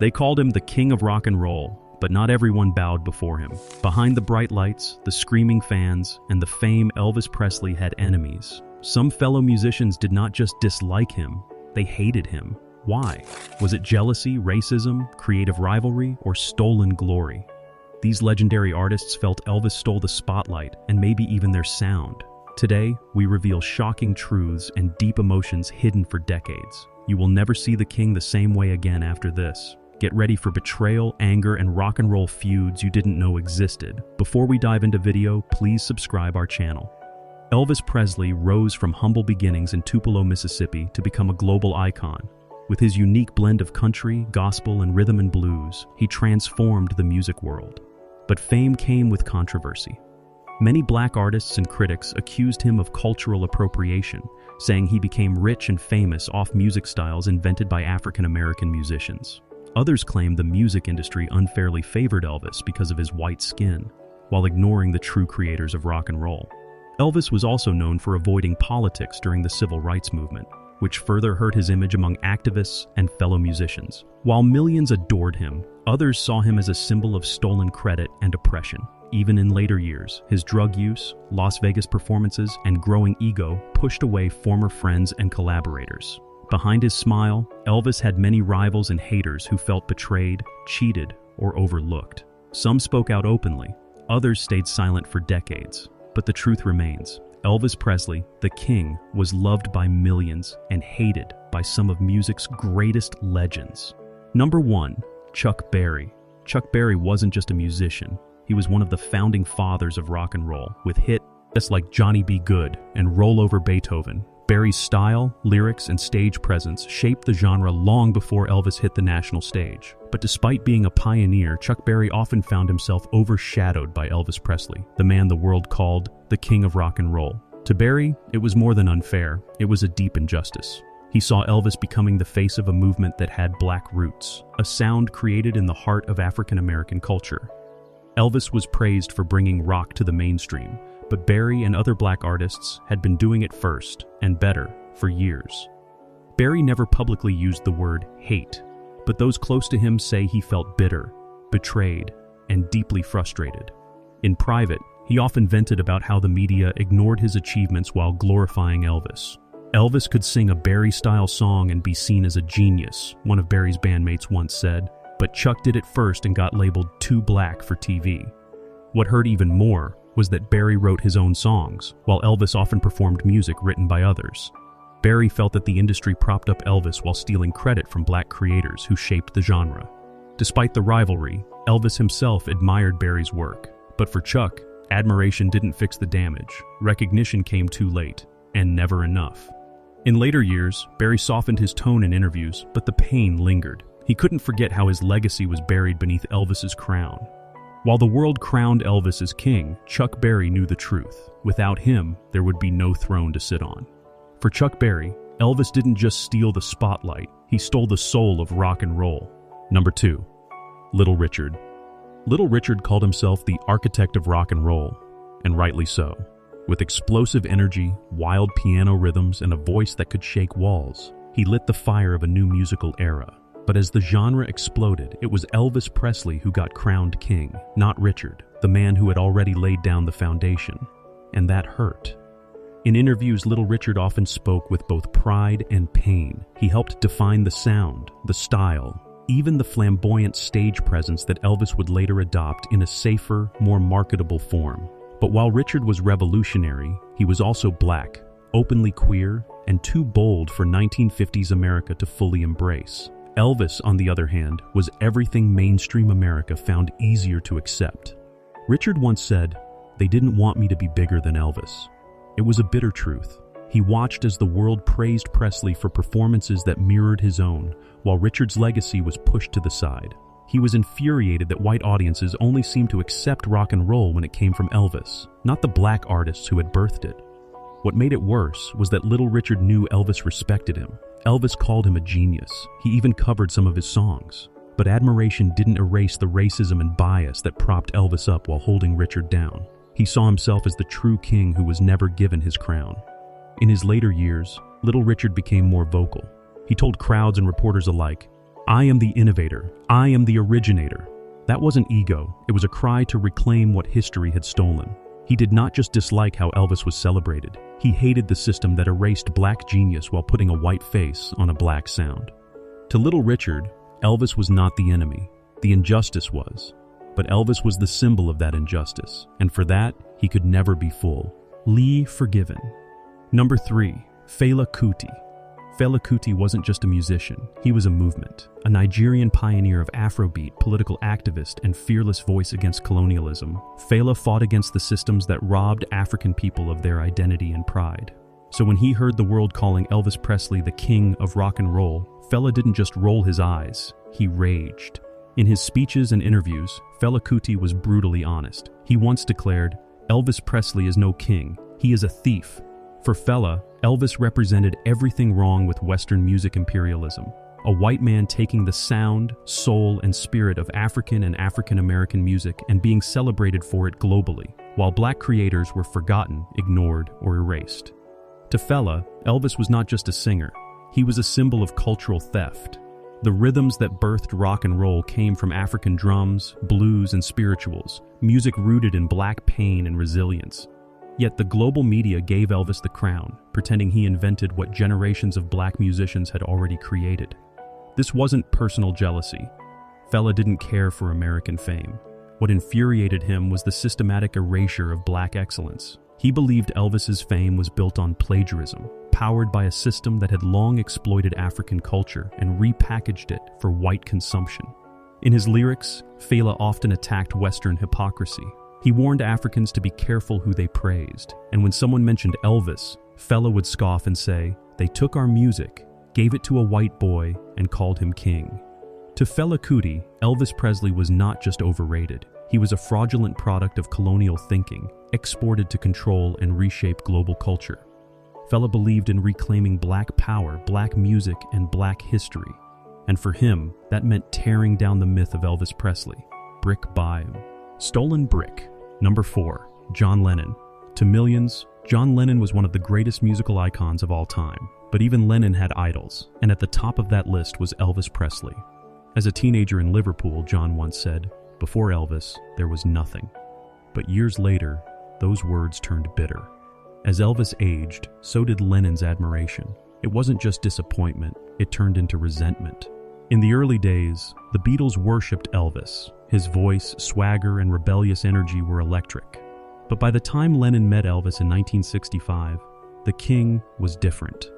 They called him the King of Rock and Roll, but not everyone bowed before him. Behind the bright lights, the screaming fans, and the fame, Elvis Presley had enemies. Some fellow musicians did not just dislike him, they hated him. Why? Was it jealousy, racism, creative rivalry, or stolen glory? These legendary artists felt Elvis stole the spotlight and maybe even their sound. Today, we reveal shocking truths and deep emotions hidden for decades. You will never see the king the same way again after this. Get ready for betrayal, anger, and rock and roll feuds you didn't know existed. Before we dive into video, please subscribe our channel. Elvis Presley rose from humble beginnings in Tupelo, Mississippi to become a global icon. With his unique blend of country, gospel, and rhythm and blues, he transformed the music world. But fame came with controversy. Many black artists and critics accused him of cultural appropriation, saying he became rich and famous off music styles invented by African American musicians. Others claimed the music industry unfairly favored Elvis because of his white skin, while ignoring the true creators of rock and roll. Elvis was also known for avoiding politics during the civil rights movement, which further hurt his image among activists and fellow musicians. While millions adored him, others saw him as a symbol of stolen credit and oppression. Even in later years, his drug use, Las Vegas performances, and growing ego pushed away former friends and collaborators. Behind his smile, Elvis had many rivals and haters who felt betrayed, cheated, or overlooked. Some spoke out openly, others stayed silent for decades. But the truth remains. Elvis Presley, the king, was loved by millions and hated by some of music's greatest legends. Number 1. Chuck Berry. Chuck Berry wasn't just a musician. He was one of the founding fathers of rock and roll, with hits like Johnny B. Good and Roll Over Beethoven. Berry's style, lyrics, and stage presence shaped the genre long before Elvis hit the national stage. But despite being a pioneer, Chuck Berry often found himself overshadowed by Elvis Presley, the man the world called the King of Rock and Roll. To Berry, it was more than unfair, it was a deep injustice. He saw Elvis becoming the face of a movement that had black roots, a sound created in the heart of African American culture. Elvis was praised for bringing rock to the mainstream, but Berry and other black artists had been doing it first, and better, for years. Berry never publicly used the word hate, but those close to him say he felt bitter, betrayed, and deeply frustrated. In private, he often vented about how the media ignored his achievements while glorifying Elvis. Elvis could sing a Berry-style song and be seen as a genius, one of Berry's bandmates once said, but Chuck did it first and got labeled too black for TV. What hurt even more was that Berry wrote his own songs, while Elvis often performed music written by others. Berry felt that the industry propped up Elvis while stealing credit from black creators who shaped the genre. Despite the rivalry, Elvis himself admired Berry's work. But for Chuck, admiration didn't fix the damage. Recognition came too late, and never enough. In later years, Berry softened his tone in interviews, but the pain lingered. He couldn't forget how his legacy was buried beneath Elvis's crown. While the world crowned Elvis as king, Chuck Berry knew the truth. Without him, there would be no throne to sit on. For Chuck Berry, Elvis didn't just steal the spotlight, he stole the soul of rock and roll. Number 2. Little Richard. Little Richard called himself the architect of rock and roll, and rightly so. With explosive energy, wild piano rhythms, and a voice that could shake walls, he lit the fire of a new musical era. But as the genre exploded, it was Elvis Presley who got crowned king, not Richard, the man who had already laid down the foundation. And that hurt. In interviews, Little Richard often spoke with both pride and pain. He helped define the sound, the style, even the flamboyant stage presence that Elvis would later adopt in a safer, more marketable form. But while Richard was revolutionary, he was also black, openly queer, and too bold for 1950s America to fully embrace. Elvis, on the other hand, was everything mainstream America found easier to accept. Richard once said, "They didn't want me to be bigger than Elvis." It was a bitter truth. He watched as the world praised Presley for performances that mirrored his own, while Richard's legacy was pushed to the side. He was infuriated that white audiences only seemed to accept rock and roll when it came from Elvis, not the black artists who had birthed it. What made it worse was that Little Richard knew Elvis respected him. Elvis called him a genius. He even covered some of his songs. But admiration didn't erase the racism and bias that propped Elvis up while holding Richard down. He saw himself as the true king who was never given his crown. In his later years, Little Richard became more vocal. He told crowds and reporters alike, "I am the innovator. I am the originator." That wasn't ego, it was a cry to reclaim what history had stolen. He did not just dislike how Elvis was celebrated, he hated the system that erased black genius while putting a white face on a black sound. To Little Richard, Elvis was not the enemy, the injustice was. But Elvis was the symbol of that injustice, and for that, he could never be full. Lee forgiven. Number 3, Fela Kuti. Fela Kuti wasn't just a musician, he was a movement, a Nigerian pioneer of Afrobeat, political activist, and fearless voice against colonialism. Fela fought against the systems that robbed African people of their identity and pride. So when he heard the world calling Elvis Presley the king of rock and roll, Fela didn't just roll his eyes, he raged. In his speeches and interviews, Fela Kuti was brutally honest. He once declared, "Elvis Presley is no king, he is a thief." For Fela, Elvis represented everything wrong with Western music imperialism. A white man taking the sound, soul, and spirit of African and African-American music and being celebrated for it globally, while black creators were forgotten, ignored, or erased. To Fela, Elvis was not just a singer, he was a symbol of cultural theft. The rhythms that birthed rock and roll came from African drums, blues, and spirituals, music rooted in black pain and resilience. Yet the global media gave Elvis the crown, pretending he invented what generations of black musicians had already created. This wasn't personal jealousy. Fela didn't care for American fame. What infuriated him was the systematic erasure of black excellence. He believed Elvis's fame was built on plagiarism, powered by a system that had long exploited African culture and repackaged it for white consumption. In his lyrics, Fela often attacked Western hypocrisy. He warned Africans to be careful who they praised, and when someone mentioned Elvis, Fela would scoff and say, "They took our music, gave it to a white boy, and called him king." To Fela Kuti, Elvis Presley was not just overrated. He was a fraudulent product of colonial thinking, exported to control and reshape global culture. Fela believed in reclaiming black power, black music, and black history. And for him, that meant tearing down the myth of Elvis Presley, brick by stolen brick. Number 4, John Lennon. To millions, John Lennon was one of the greatest musical icons of all time. But even Lennon had idols, and at the top of that list was Elvis Presley. As a teenager in Liverpool, John once said, "Before Elvis, there was nothing." But years later, those words turned bitter. As Elvis aged, so did Lennon's admiration. It wasn't just disappointment, it turned into resentment. In the early days, the Beatles worshipped Elvis. His voice, swagger, and rebellious energy were electric. But by the time Lennon met Elvis in 1965, the king was different.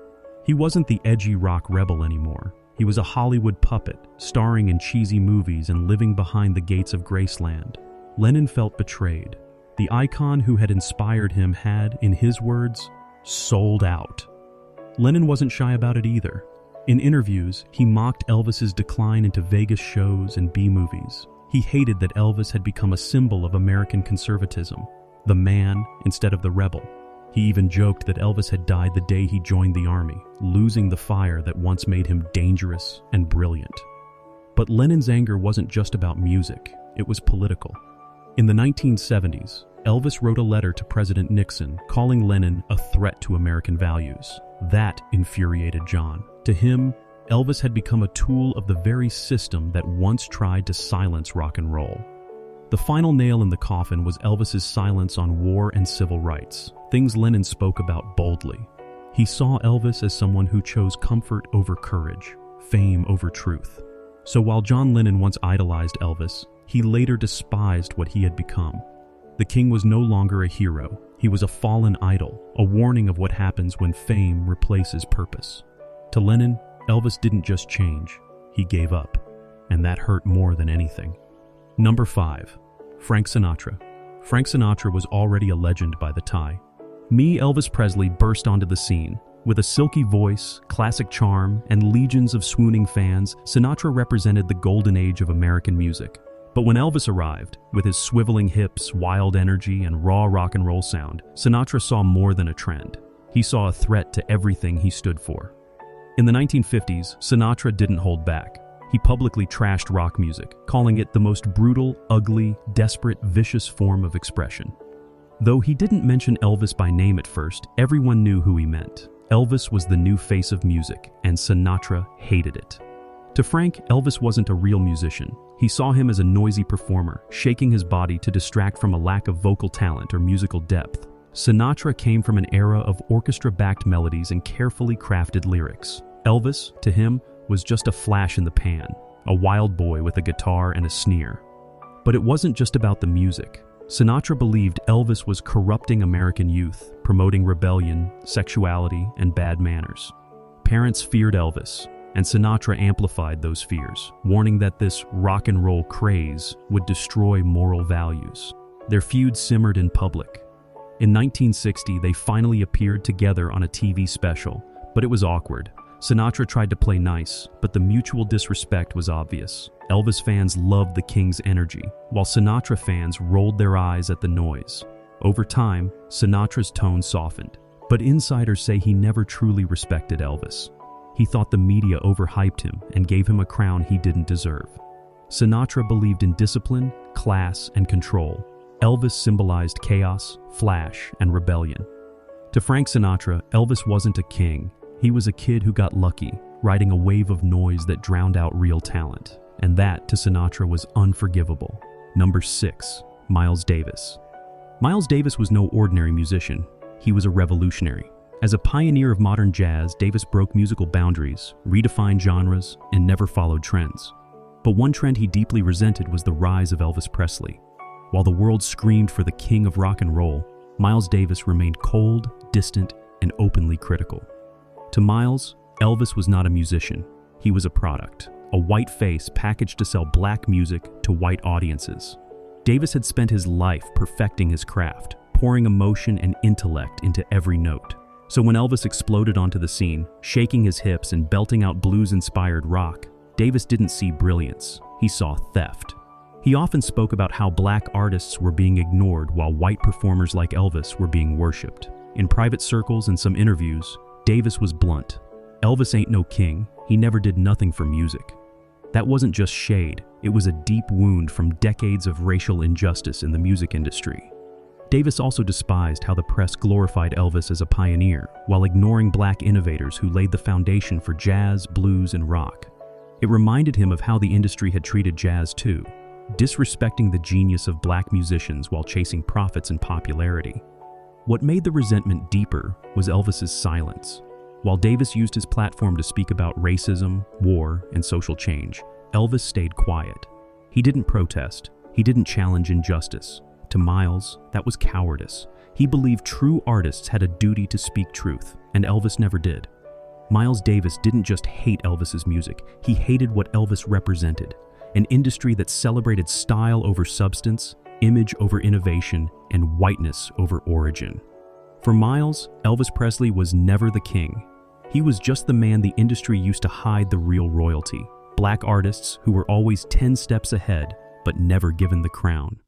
He wasn't the edgy rock rebel anymore. He was a Hollywood puppet, starring in cheesy movies and living behind the gates of Graceland. Lennon felt betrayed. The icon who had inspired him had, in his words, sold out. Lennon wasn't shy about it either. In interviews, he mocked Elvis's decline into Vegas shows and B-movies. He hated that Elvis had become a symbol of American conservatism, the man instead of the rebel. He even joked that Elvis had died the day he joined the army, losing the fire that once made him dangerous and brilliant. But Lennon's anger wasn't just about music, it was political. In the 1970s, Elvis wrote a letter to President Nixon calling Lennon a threat to American values. That infuriated John. To him, Elvis had become a tool of the very system that once tried to silence rock and roll. The final nail in the coffin was Elvis's silence on war and civil rights, things Lennon spoke about boldly. He saw Elvis as someone who chose comfort over courage, fame over truth. So while John Lennon once idolized Elvis, he later despised what he had become. The king was no longer a hero. He was a fallen idol, a warning of what happens when fame replaces purpose. To Lennon, Elvis didn't just change, he gave up, and that hurt more than anything. Number 5, Frank Sinatra. Frank Sinatra was already a legend by the time Elvis Presley burst onto the scene. With a silky voice, classic charm, and legions of swooning fans, Sinatra represented the golden age of American music. But when Elvis arrived, with his swiveling hips, wild energy, and raw rock and roll sound, Sinatra saw more than a trend. He saw a threat to everything he stood for. In the 1950s, Sinatra didn't hold back. He publicly trashed rock music, calling it the most brutal, ugly, desperate, vicious form of expression. Though he didn't mention Elvis by name at first, everyone knew who he meant. Elvis was the new face of music, and Sinatra hated it. To Frank, Elvis wasn't a real musician. He saw him as a noisy performer, shaking his body to distract from a lack of vocal talent or musical depth. Sinatra came from an era of orchestra-backed melodies and carefully crafted lyrics. Elvis, to him, was just a flash in the pan, a wild boy with a guitar and a sneer. But it wasn't just about the music. Sinatra believed Elvis was corrupting American youth, promoting rebellion, sexuality, and bad manners. Parents feared Elvis, and Sinatra amplified those fears, warning that this rock and roll craze would destroy moral values. Their feud simmered in public. In 1960, they finally appeared together on a TV special, but it was awkward. Sinatra tried to play nice, but the mutual disrespect was obvious. Elvis fans loved the King's energy, while Sinatra fans rolled their eyes at the noise. Over time, Sinatra's tone softened, but insiders say he never truly respected Elvis. He thought the media overhyped him and gave him a crown he didn't deserve. Sinatra believed in discipline, class, and control. Elvis symbolized chaos, flash, and rebellion. To Frank Sinatra, Elvis wasn't a king. He was a kid who got lucky, riding a wave of noise that drowned out real talent. And that, to Sinatra, was unforgivable. Number 6. Miles Davis. Miles Davis was no ordinary musician. He was a revolutionary. As a pioneer of modern jazz, Davis broke musical boundaries, redefined genres, and never followed trends. But one trend he deeply resented was the rise of Elvis Presley. While the world screamed for the king of rock and roll, Miles Davis remained cold, distant, and openly critical. To Miles, Elvis was not a musician. He was a product, a white face packaged to sell black music to white audiences. Davis had spent his life perfecting his craft, pouring emotion and intellect into every note. So when Elvis exploded onto the scene, shaking his hips and belting out blues-inspired rock, Davis didn't see brilliance. He saw theft. He often spoke about how black artists were being ignored while white performers like Elvis were being worshipped. In private circles and some interviews, Davis was blunt. Elvis ain't no king. He never did nothing for music. That wasn't just shade. It was a deep wound from decades of racial injustice in the music industry. Davis also despised how the press glorified Elvis as a pioneer, while ignoring black innovators who laid the foundation for jazz, blues, and rock. It reminded him of how the industry had treated jazz too, disrespecting the genius of black musicians while chasing profits and popularity. What made the resentment deeper was Elvis's silence. While Davis used his platform to speak about racism, war, and social change, Elvis stayed quiet. He didn't protest. He didn't challenge injustice. To Miles, that was cowardice. He believed true artists had a duty to speak truth, and Elvis never did. Miles Davis didn't just hate Elvis's music, he hated what Elvis represented, an industry that celebrated style over substance, image over innovation, and whiteness over origin. For Miles, Elvis Presley was never the king. He was just the man the industry used to hide the real royalty, black artists who were always 10 steps ahead, but never given the crown.